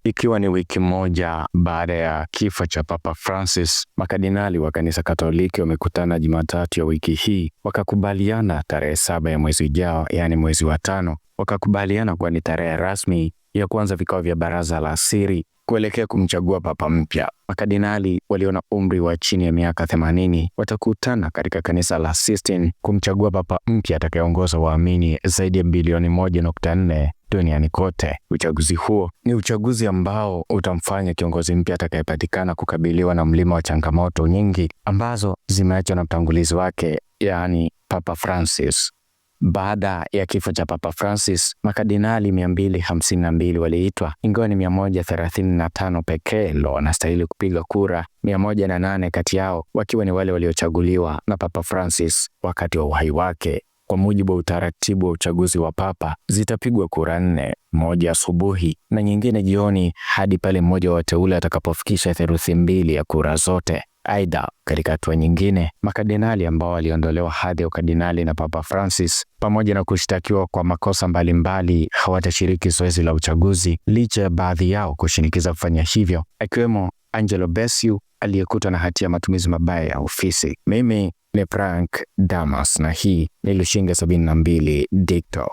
Ikiwa ni wiki moja baada ya kifo cha Papa Francis, makardinali wa kanisa Katoliki wamekutana Jumatatu ya wiki hii, wakakubaliana tarehe 7 ya mwezi ujao, yaani mwezi wa 5, wakakubaliana kuwa ni tarehe rasmi ya kuanza vikao vya baraza la siri kuelekea kumchagua papa mpya. Makardinali walio na umri wa chini ya miaka 80 watakutana katika kanisa la Sistine kumchagua papa mpya atakayeongoza waamini zaidi ya bilioni 1.4 duniani kote. Uchaguzi huo ni uchaguzi ambao utamfanya kiongozi mpya atakayepatikana kukabiliwa na mlima wa changamoto nyingi ambazo zimeachwa na mtangulizi wake, yaani Papa Francis. Baada ya kifo cha Papa Francis, makardinali 252 waliitwa, ingawa ni 135 pekee ndio wanastahili kupiga kura, 108 kati yao wakiwa ni wale waliochaguliwa na Papa Francis wakati wa uhai wake. Kwa mujibu wa utaratibu wa uchaguzi wa papa, zitapigwa kura 4, moja asubuhi na nyingine jioni, hadi pale mmoja wa wateule atakapofikisha 2/3 ya kura zote. Aidha, katika hatua nyingine, makardinali ambao waliondolewa hadhi ya ukardinali na Papa Francis pamoja na kushtakiwa kwa makosa mbalimbali hawatashiriki zoezi la uchaguzi, licha ya baadhi yao kushinikiza kufanya hivyo, akiwemo Angelo Becciu aliyekutwa na hatia ya matumizi mabaya ya ofisi. Mimi ni Frank Damas na hii ni Lushinge 72 Digital.